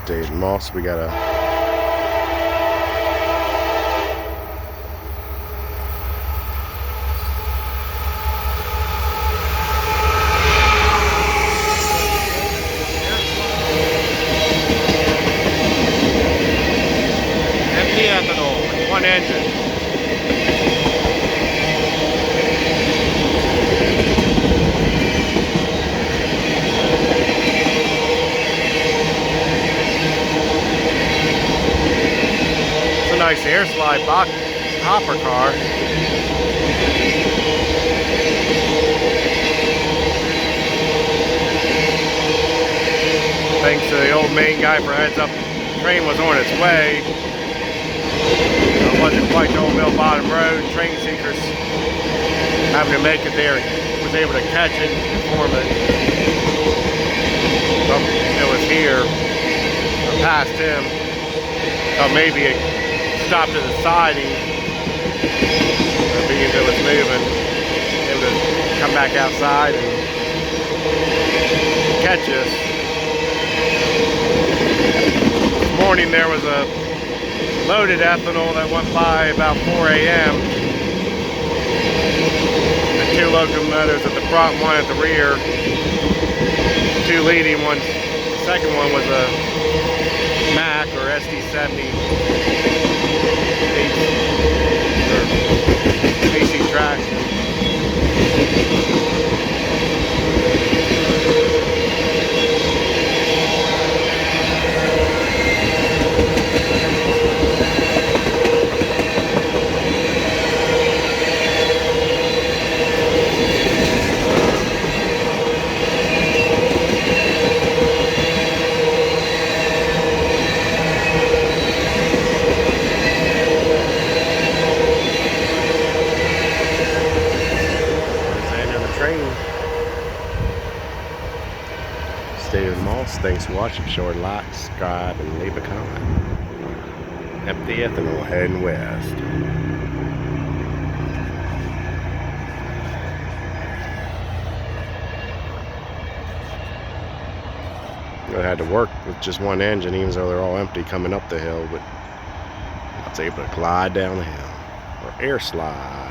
Dave Moss, we got a empty ethanol, one engine. Nice air slide box hopper car. Thanks to the old main guy for heads up, the train was on its way. It wasn't quite the old Mill Bottom Road. Train seekers having to make it there, was able to catch it, inform it. Oh, it was here. I passed him. Oh, maybe it stopped at the siding, being as it was moving, able to come back outside and catch us. This morning there was a loaded ethanol that went by about 4 a.m. The two locomotives at the front, one at the rear, two leading ones. The second one was a Mac or SD70 AC traction. David Moss, thanks for watching. Be sure to like, subscribe, and leave a comment. Empty ethanol heading west. I had to work with just one engine, even though they're all empty coming up the hill, but I was able to glide down the hill, or air slide.